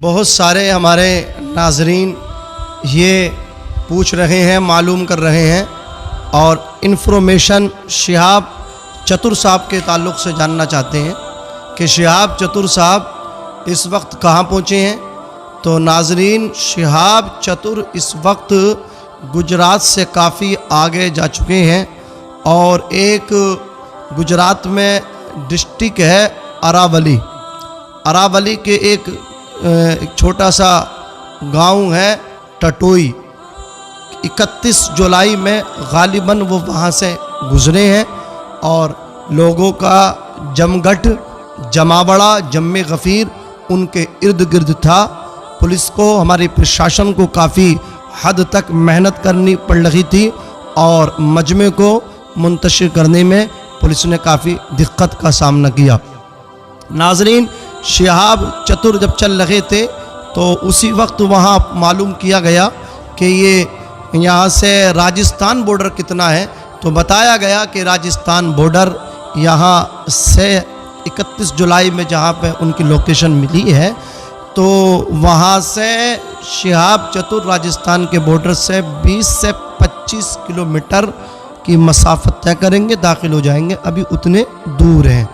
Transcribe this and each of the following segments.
بہت سارے ہمارے ناظرین یہ پوچھ رہے ہیں، معلوم کر رہے ہیں اور انفارمیشن شہاب چتر صاحب کے تعلق سے جاننا چاہتے ہیں کہ شہاب چتر صاحب اس وقت کہاں پہنچے ہیں۔ تو ناظرین، شہاب چتر اس وقت گجرات سے کافی آگے جا چکے ہیں اور ایک گجرات میں ڈسٹرکٹ ہے اراولی، اراولی کے ایک چھوٹا سا گاؤں ہے ٹٹوئی۔ 31 جولائی میں غالباً وہ وہاں سے گزرے ہیں اور لوگوں کا جمگھٹ، جمابڑا، جم غفیر ان کے ارد گرد تھا۔ پولیس کو، ہماری پرشاسن کو کافی حد تک محنت کرنی پڑ رہی تھی اور مجمع کو منتشر کرنے میں پولیس نے کافی دقت کا سامنا کیا۔ ناظرین، شہاب چتر جب چل رہے تھے تو اسی وقت وہاں معلوم کیا گیا کہ یہاں سے راجستھان بارڈر کتنا ہے، تو بتایا گیا کہ راجستھان بارڈر یہاں سے 31 جولائی میں جہاں پہ ان کی لوکیشن ملی ہے تو وہاں سے شہاب چتر راجستھان کے بارڈر سے 20 سے 25 کلومیٹر کی مسافت طے کریں گے، داخل ہو جائیں گے، ابھی اتنے دور ہیں۔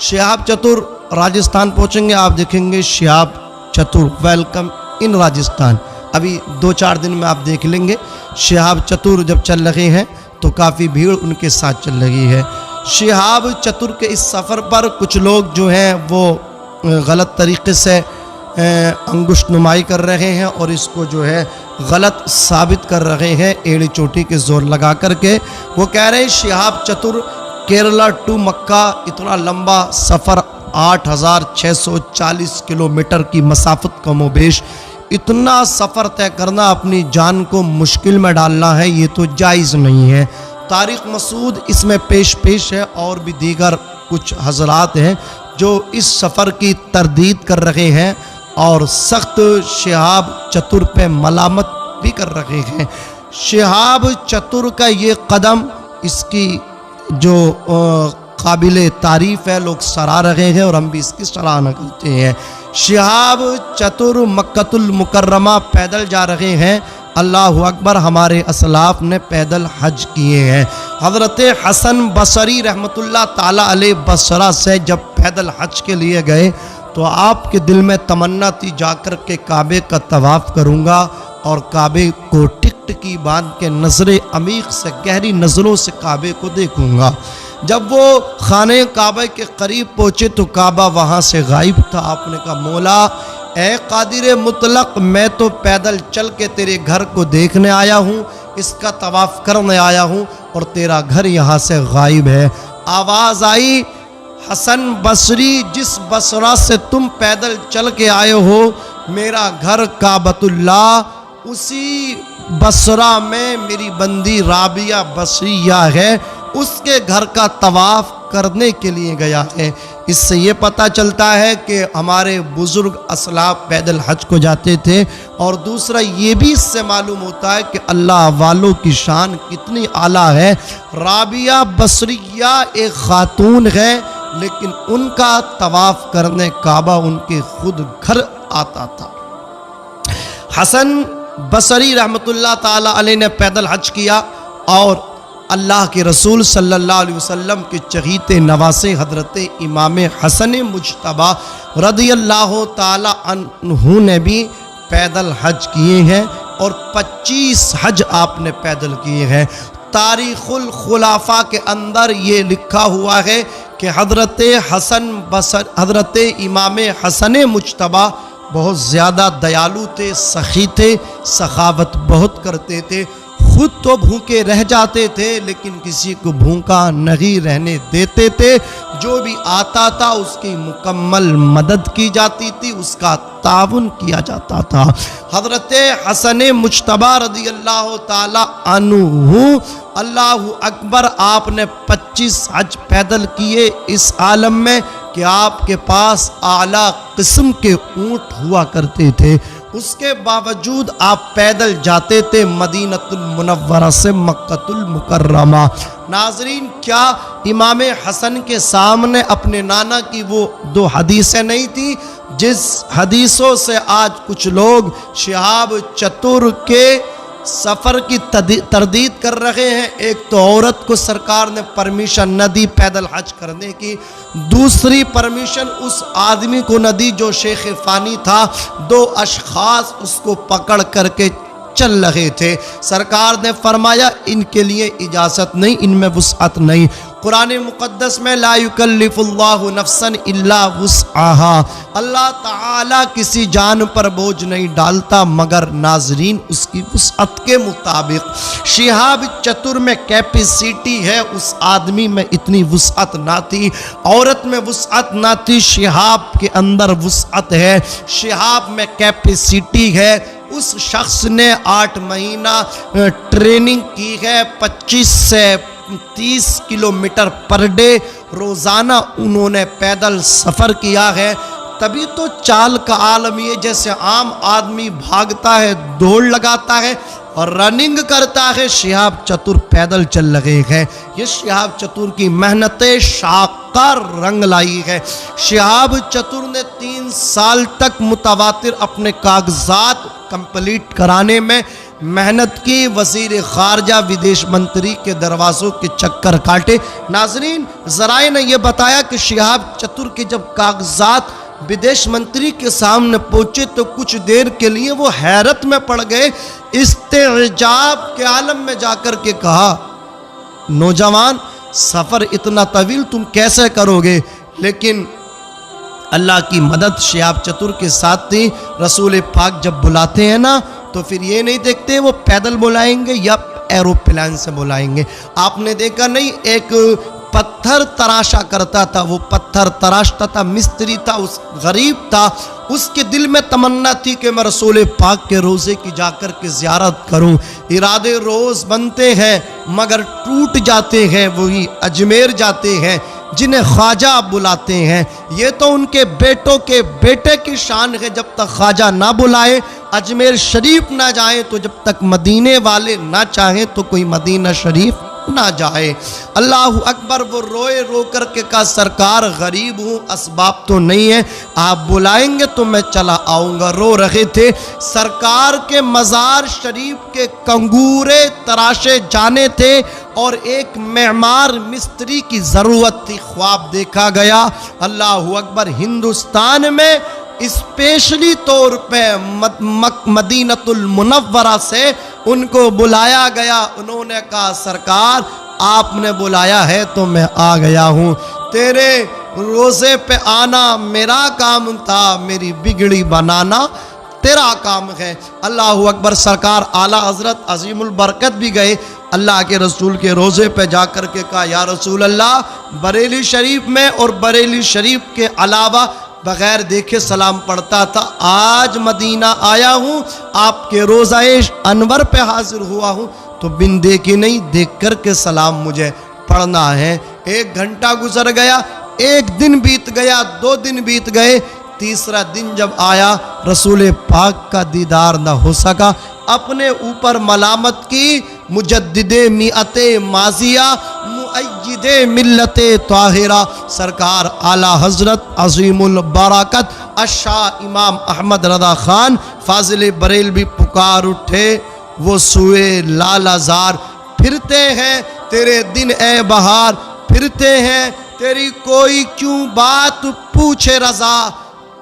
شہاب چتر راجستھان پہنچیں گے، آپ دیکھیں گے شہاب چتر ویلکم ان راجستھان، ابھی 2-4 دن میں آپ دیکھ لیں گے۔ شہاب چتر جب چل رہے ہیں تو کافی بھیڑ ان کے ساتھ چل رہی ہے۔ شہاب چتر کے اس سفر پر کچھ لوگ جو ہیں وہ غلط طریقے سے انگشت نمائی کر رہے ہیں اور اس کو جو ہے غلط ثابت کر رہے ہیں ایڑی چوٹی کے زور لگا کر کے۔ وہ کہہ رہے ہیں شہاب چتر کیرلا ٹو مکہ اتنا لمبا سفر 8640 کلومیٹر کی مسافت کم و بیش، اتنا سفر طے کرنا، اپنی جان کو مشکل میں ڈالنا ہے، یہ تو جائز نہیں ہے۔ طارق مسعود اس میں پیش ہے اور بھی دیگر کچھ حضرات ہیں جو اس سفر کی تردید کر رہے ہیں اور سخت شہاب چتر پہ ملامت بھی کر رہے ہیں۔ شہاب چتر کا یہ قدم، اس کی جو قابل تعریف ہے، لوگ سراہ رہے ہیں اور ہم بھی اس کی سراہنا کرتے ہیں۔ شہاب چتر مکۃ المکرمہ پیدل جا رہے ہیں، اللہ اکبر، ہمارے اسلاف نے پیدل حج کیے ہیں۔ حضرت حسن بصری رحمۃ اللہ تعالی علیہ بصرہ سے جب پیدل حج کے لیے گئے تو آپ کے دل میں تمنا تھی جا کر کے کعبے کا طواف کروں گا اور کعبے کو ٹکٹکی باندھ کے نظر عمیق سے، گہری نظروں سے کعبے کو دیکھوں گا۔ جب وہ خانہ کعبہ کے قریب پہنچے تو کعبہ وہاں سے غائب تھا۔ آپ نے کہا مولا اے قادر مطلق، میں تو پیدل چل کے تیرے گھر کو دیکھنے آیا ہوں، اس کا طواف کرنے آیا ہوں اور تیرا گھر یہاں سے غائب ہے۔ آواز آئی، حسن بصری، جس بصرہ سے تم پیدل چل کے آئے ہو میرا گھر کعبۃ اللہ، اسی بصرہ میں میری بندی رابعہ بصریہ ہے، اس کے گھر کا طواف کرنے کے لیے گیا ہے۔ اس سے یہ پتہ چلتا ہے کہ ہمارے بزرگ اسلاف پیدل حج کو جاتے تھے، اور دوسرا یہ بھی اس سے معلوم ہوتا ہے کہ اللہ والوں کی شان کتنی اعلیٰ ہے۔ رابعہ بصریہ ایک خاتون ہے لیکن ان کا طواف کرنے کعبہ ان کے خود گھر آتا تھا۔ حسن بصری رحمۃ اللہ تعالی علیہ نے پیدل حج کیا اور اللہ کے رسول صلی اللہ علیہ وسلم کے چہیتے نواسے حضرت امام حسن مجتبیٰ رضی اللہ تعالی عنہ نے بھی پیدل حج کیے ہیں اور 25 حج آپ نے پیدل کیے ہیں۔ تاریخ الخلافہ کے اندر یہ لکھا ہوا ہے کہ حضرت امام حسن مجتبیٰ بہت زیادہ دیالو تھے، سخی تھے، سخاوت بہت کرتے تھے، خود تو بھوکے رہ جاتے تھے لیکن کسی کو بھوکا نہیں رہنے دیتے تھے، جو بھی آتا تھا اس کی مکمل مدد کی جاتی تھی، اس کا تعاون کیا جاتا تھا۔ حضرت حسن مجتبیٰ رضی اللہ تعالی عنہ، اللہ اکبر، آپ نے 25 حج پیدل کیے اس عالم میں کہ آپ کے پاس اعلیٰ قسم کے اونٹ ہوا کرتے تھے، اس کے باوجود آپ پیدل جاتے تھے مدینہ المنورہ سے مکۃ المکرمہ۔ ناظرین، کیا امام حسن کے سامنے اپنے نانا کی وہ 2 حدیثیں نہیں تھی؟ جس حدیثوں سے آج کچھ لوگ شہاب چتر کے سفر کی تردید کر رہے ہیں، ایک تو عورت کو سرکار نے پرمیشن نہ دی پیدل حج کرنے کی، دوسری پرمیشن اس آدمی کو نہ دی جو شیخ فانی تھا، دو اشخاص اس کو پکڑ کر کے چل رہے تھے، سرکار نے فرمایا ان کے لیے اجازت نہیں، ان میں وسعت نہیں۔ قرآن مقدس میں لا یکلف اللہ نفسا الا وسعہا، اللہ تعالیٰ کسی جان پر بوجھ نہیں ڈالتا مگر ناظرین اس کی وسعت کے مطابق۔ شہاب چتر میں کیپیسٹی ہے، اس آدمی میں اتنی وسعت نہ تھی، عورت میں وسعت نہ تھی، شہاب کے اندر وسعت ہے، شہاب میں کیپیسٹی ہے۔ اس شخص نے 8 مہینہ ٹریننگ کی ہے، 25 سے 30 کلومیٹر پر ڈے روزانہ انہوں نے پیدل سفر کیا ہے، تبھی تو چال کا عالم یہ جیسے عام آدمی بھاگتا ہے، دوڑ لگاتا ہے اور رننگ کرتا ہے، شہاب چتر پیدل چل رہے ہیں۔ یہ شہاب چتر کی محنت شاقہ رنگ لائی ہے۔ شہاب چتر نے 3 سال تک متواتر اپنے کاغذات کمپلیٹ کرانے میں محنت کی، وزیر خارجہ ودیش منتری کے دروازوں کے چکر کاٹے۔ ناظرین، ذرائع نے یہ بتایا کہ شہاب چتر کے جب کاغذات ودیش منتری کے سامنے پہنچے تو کچھ دیر کے لیے وہ حیرت میں پڑ گئے، استعجاب کے عالم میں جا کر کے کہا نوجوان سفر اتنا طویل تم کیسے کرو گے؟ لیکن اللہ کی مدد شہاب چتر کے ساتھ تھی۔ رسول پاک جب بلاتے ہیں نا تو پھر یہ نہیں دیکھتے وہ پیدل بلائیں گے یا ایروپلین سے بلائیں گے۔ آپ نے دیکھا نہیں، ایک پتھر تراشا کرتا تھا، وہ پتھر تراشتا تھا، مستری تھا، اس غریب تھا، اس کے دل میں تمنا تھی کہ میں رسول پاک کے روزے کی جا کر کے زیارت کروں۔ ارادے روز بنتے ہیں مگر ٹوٹ جاتے ہیں، وہی اجمیر جاتے ہیں جنہیں خواجہ بلاتے ہیں۔ یہ تو ان کے بیٹوں کے بیٹے کی شان ہے، جب تک خواجہ نہ بلائے، اجمیر شریف نہ جائیں، تو جب تک مدینے والے نہ چاہیں تو کوئی مدینہ شریف نہ جائے۔ اللہ اکبر۔ وہ روئے رو کر کے کہا سرکار غریب ہوں، اسباب تو نہیں ہے، آپ بلائیں گے تو میں چلا آؤں گا۔ رو رہے تھے، سرکار کے مزار شریف کے کنگورے تراشے جانے تھے اور ایک معمار مستری کی ضرورت تھی، خواب دیکھا گیا۔ اللہ اکبر۔ ہندوستان میں اسپیشلی طور پہ مدینۃ المنورہ سے ان کو بلایا گیا، انہوں نے کہا سرکار آپ نے بلایا ہے تو میں آ گیا ہوں، تیرے روزے پہ آنا میرا کام تھا، میری بگڑی بنانا تیرا کام ہے۔ اللہ اکبر۔ سرکار اعلیٰ حضرت عظیم البرکت بھی گئے، اللہ کے رسول کے روزے پہ جا کر کے کہا یا رسول اللہ بریلی شریف میں اور بریلی شریف کے علاوہ بغیر دیکھے سلام پڑھتا تھا، آج مدینہ آیا ہوں، آپ کے روزہ انور پہ حاضر ہوا ہوں تو بن دیکھے نہیں، دیکھ کر کے سلام مجھے پڑھنا ہے۔ 1 گھنٹہ گزر گیا، 1 دن بیت گیا، 2 دن بیت گئے، تیسرا دن جب آیا رسول پاک کا دیدار نہ ہو سکا، اپنے اوپر ملامت کی، مجدد میعت ماضیہ مؤید ملت طاہرہ سرکار اعلیٰ حضرت عظیم البرکت الشاہ امام احمد رضا خان فاضل بریلوی پکار اٹھے، وہ سوئے لالہ زار، پھرتے ہیں تیرے دن اے بہار، پھرتے ہیں تیری کوئی کیوں بات پوچھے رضا،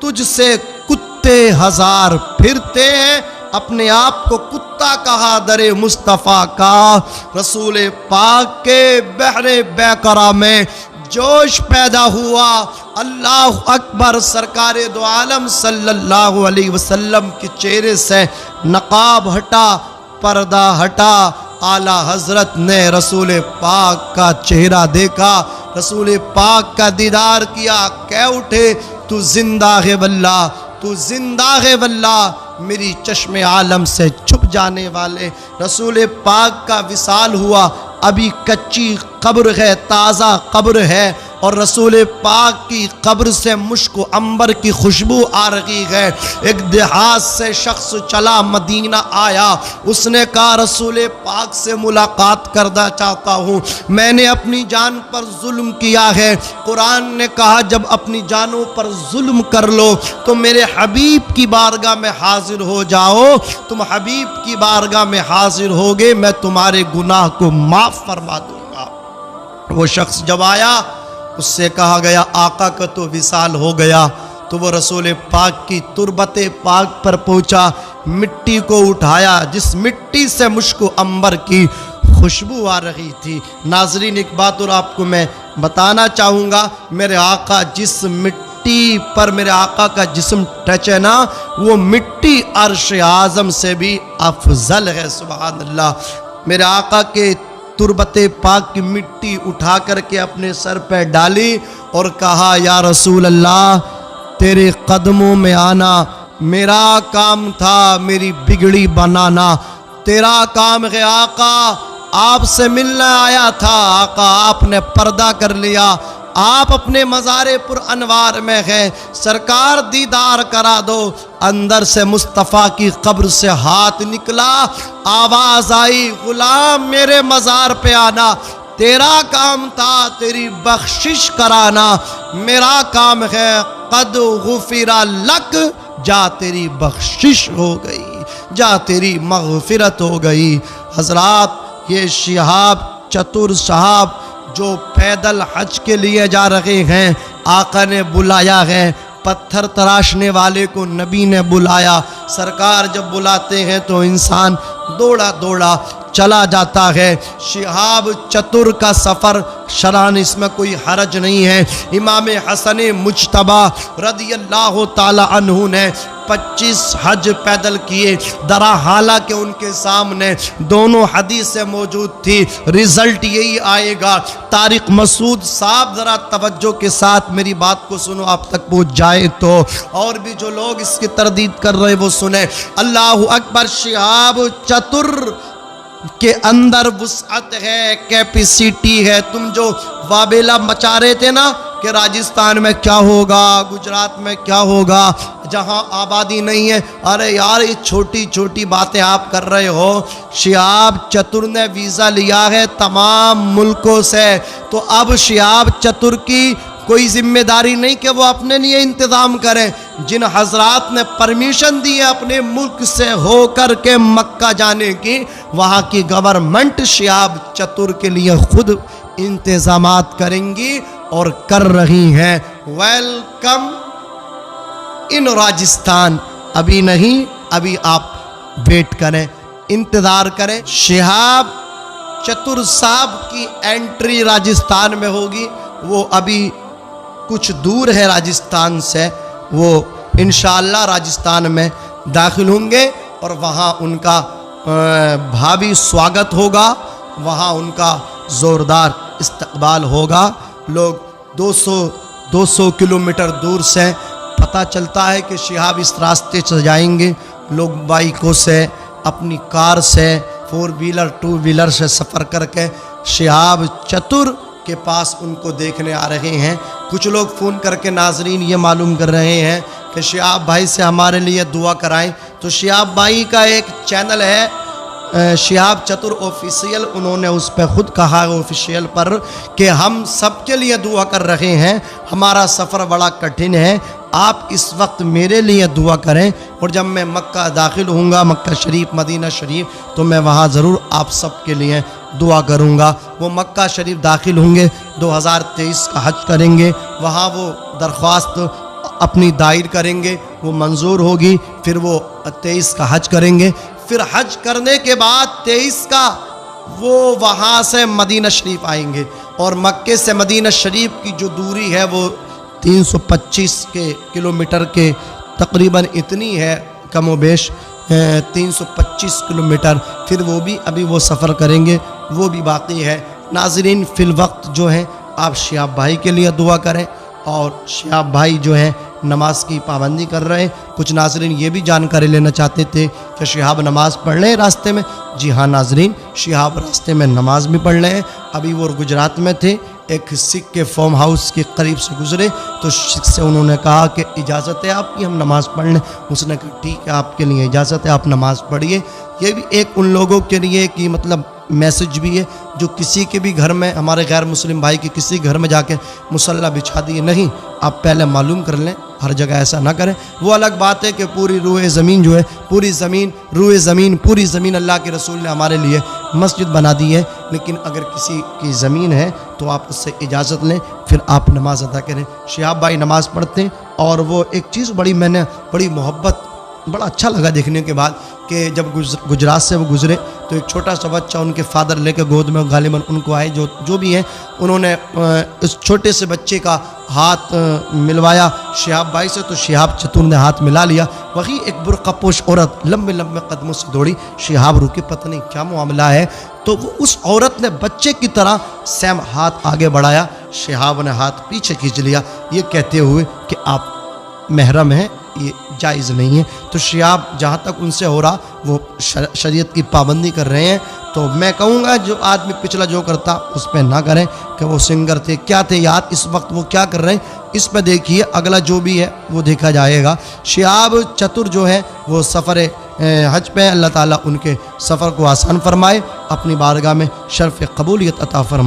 تجھ سے کتے ہزار پھرتے ہیں، اپنے آپ کو کتا کہا در مصطفیٰ کا۔ رسول پاک کے بحر بیقرہ میں جوش پیدا ہوا، اللہ اکبر۔ سرکار دو عالم صلی اللہ علیہ وسلم کے چہرے سے نقاب ہٹا، پردہ ہٹا، اعلیٰ حضرت نے رسول پاک کا چہرہ دیکھا، رسول پاک کا دیدار کیا، کہہ اٹھے تو زندہ ہے واللہ، تو زندہ ہے واللہ، میری چشم عالم سے چھپ جانے والے۔ رسول پاک کا وصال ہوا، ابھی کچی قبر ہے، تازہ قبر ہے، اور رسول پاک کی قبر سے مشک و عنبر کی خوشبو آ رہی ہے۔ ایک دیہات سے شخص چلا مدینہ آیا، اس نے کہا رسول پاک سے ملاقات کرنا چاہتا ہوں، میں نے اپنی جان پر ظلم کیا ہے۔ قرآن نے کہا جب اپنی جانوں پر ظلم کر لو تو میرے حبیب کی بارگاہ میں حاضر ہو جاؤ، تم حبیب کی بارگاہ میں حاضر ہوگے، میں تمہارے گناہ کو معاف فرما دوں گا۔ وہ شخص جب آیا اس سے کہا گیا آقا کا تو وصال ہو گیا، تو وہ رسول پاک کی تربت پاک پر پہنچا، مٹی کو اٹھایا جس مٹی سے مشک و عنبر کی خوشبو آ رہی تھی۔ ناظرین ایک بات اور آپ کو میں بتانا چاہوں گا، میرے آقا جس مٹی پر میرے آقا کا جسم ٹچ ہے نا، وہ مٹی عرش اعظم سے بھی افضل ہے۔ سبحان اللہ۔ میرے آقا کے تربت پاک کی مٹی اٹھا کر کے اپنے سر پہ ڈالی اور کہا یا رسول اللہ تیرے قدموں میں آنا میرا کام تھا، میری بگڑی بنانا تیرا کام ہے آقا، آپ سے ملنا آیا تھا آقا، آپ نے پردہ کر لیا، آپ اپنے مزار پر انوار میں ہیں، سرکار دیدار کرا دو۔ اندر سے مصطفیٰ کی قبر سے ہاتھ نکلا، آواز آئی غلام میرے مزار پہ آنا، تیرا کام تھا تیری بخشش کرانا، میرا کام ہے قد غفر لک، جا تیری بخشش ہو گئی، جا تیری مغفرت ہو گئی۔ حضرات یہ شہاب چتر صاحب جو پیدل حج کے لیے جا رہے ہیں، آقا نے بلایا ہے، پتھر تراشنے والے کو نبی نے بلایا۔ سرکار جب بلاتے ہیں تو انسان دوڑا دوڑا چلا جاتا ہے۔ شہاب چتر کا سفر شران اس میں کوئی حرج نہیں ہے۔ امام حسن مجتبی رضی اللہ تعالی عنہ نے 25 حج پیدل کیے، درا حالانکہ ان کے سامنے دونوں حدیثیں موجود تھی، رزلٹ یہی آئے گا۔ طارق مسعود صاحب ذرا توجہ کے ساتھ میری بات کو سنو، آپ تک پہنچ جائے تو، اور بھی جو لوگ اس کی تردید کر رہے وہ سنیں۔ اللہ اکبر۔ شہاب چتر کے اندر وسعت ہے، کیپیسٹی ہے۔ تم جو وابلہ مچا رہے تھے نا کہ راجستھان میں کیا ہوگا، گجرات میں کیا ہوگا، جہاں آبادی نہیں ہے، ارے یار یہ چھوٹی چھوٹی باتیں آپ کر رہے ہو۔ شہاب چتر نے ویزا لیا ہے تمام ملکوں سے، تو اب شہاب چتر کی کوئی ذمہ داری نہیں کہ وہ اپنے لیے انتظام کریں۔ جن حضرات نے پرمیشن دی ہے اپنے ملک سے ہو کر کے مکہ جانے کی، وہاں کی گورنمنٹ شہاب چتر کے لیے خود انتظامات کریں گی اور کر رہی ہیں۔ ویلکم ان راجستھان، ابھی نہیں، ابھی آپ ویٹ کریں، انتظار کریں۔ شہاب چتر صاحب کی انٹری راجستھان میں ہوگی، وہ ابھی کچھ دور ہے راجستھان سے، وہ انشاءاللہ راجستھان میں داخل ہوں گے اور وہاں ان کا بھاوی سواگت ہوگا، وہاں ان کا زوردار استقبال ہوگا۔ لوگ 200 کلومیٹر دور سے پتہ چلتا ہے کہ شہاب اس راستے سے جائیں گے، لوگ بائکوں سے، اپنی کار سے، 4 ویلر 2 ویلر سے سفر کر کے شہاب چتر کے پاس ان کو دیکھنے آ رہے ہیں۔ کچھ لوگ فون کر کے ناظرین یہ معلوم کر رہے ہیں کہ شہاب بھائی سے ہمارے لیے دعا کرائیں، تو شہاب بھائی کا ایک چینل ہے شہاب چتر آفیشیل، انہوں نے اس پہ خود کہا ہے آفیشیل پر کہ ہم سب کے لیے دعا کر رہے ہیں، ہمارا سفر بڑا کٹھن ہے، آپ اس وقت میرے لیے دعا کریں، اور جب میں مکہ داخل ہوں گا، مکہ شریف مدینہ شریف، تو میں وہاں ضرور آپ سب کے لیے دعا کروں گا۔ وہ مکہ شریف داخل ہوں گے، 2023 کا حج کریں گے، وہاں وہ درخواست اپنی دائر کریں گے، وہ منظور ہوگی، پھر وہ 23 کا حج کریں گے، پھر حج کرنے کے بعد 23 کا وہ وہاں سے مدینہ شریف آئیں گے، اور مکے سے مدینہ شریف کی جو دوری ہے وہ 325 کلومیٹر کے تقریباً اتنی ہے، کم و بیش 325 کلومیٹر، پھر وہ بھی ابھی وہ سفر کریں گے، وہ بھی باقی ہے۔ ناظرین فی الوقت جو ہیں آپ شہاب بھائی کے لیے دعا کریں، اور شہاب بھائی جو ہیں نماز کی پابندی کر رہے ہیں۔ کچھ ناظرین یہ بھی جانکاری لینا چاہتے تھے کہ شہاب نماز پڑھ لیں راستے میں، جی ہاں ناظرین، شہاب راستے میں نماز بھی پڑھ لیں۔ ابھی وہ گجرات میں تھے، ایک سکھ کے فارم ہاؤس کے قریب سے گزرے تو سکھ سے انہوں نے کہا کہ اجازت ہے آپ کی ہم نماز پڑھ لیں. اس نے کہا ٹھیک ہے آپ کے لیے اجازت ہے آپ نماز پڑھیے. یہ بھی ایک ان لوگوں کے لیے کہ مطلب میسج بھی ہے جو کسی کے بھی گھر میں ہمارے غیر مسلم بھائی کے کسی گھر میں جا کے مصلی بچھا دیے نہیں, آپ پہلے معلوم کر لیں, ہر جگہ ایسا نہ کریں. وہ الگ بات ہے کہ پوری روئے زمین جو ہے پوری زمین اللہ کے رسول نے ہمارے لیے مسجد بنا دی ہے, لیکن اگر کسی کی زمین ہے تو آپ اس سے اجازت لیں پھر آپ نماز ادا کریں. شہاب بھائی نماز پڑھتے ہیں اور وہ ایک چیز میں نے بڑی محبت بڑا اچھا لگا دیکھنے کے بعد کہ جب گجرات سے وہ گزرے تو ایک چھوٹا سا بچہ ان کے فادر لے کے گود میں غالباً ان کو آئے جو بھی ہیں, انہوں نے اس چھوٹے سے بچے کا ہاتھ ملوایا شہاب بھائی سے, تو شہاب چتر نے ہاتھ ملا لیا. وہی ایک برقع پوش عورت لمبے لمبے قدموں سے دوڑی. شہاب رکے, پتہ نہیں کیا معاملہ ہے, تو وہ اس عورت نے بچے کی طرح سیم ہاتھ آگے بڑھایا, شہاب نے ہاتھ پیچھے کھینچ لیا, یہ کہتے ہوئے کہ آپ محرم ہیں, یہ جائز نہیں ہے. تو شہاب جہاں تک ان سے ہو رہا وہ شریعت کی پابندی کر رہے ہیں. تو میں کہوں گا جو آدمی پچھلا جو کرتا اس پہ نہ کریں کہ وہ سنگر تھے کیا تھے یاد, اس وقت وہ کیا کر رہے ہیں اس پہ دیکھیے, اگلا جو بھی ہے وہ دیکھا جائے گا. شہاب چتر جو ہے وہ سفر حج پہ, اللہ تعالیٰ ان کے سفر کو آسان فرمائے, اپنی بارگاہ میں شرف قبولیت عطا فرمائے.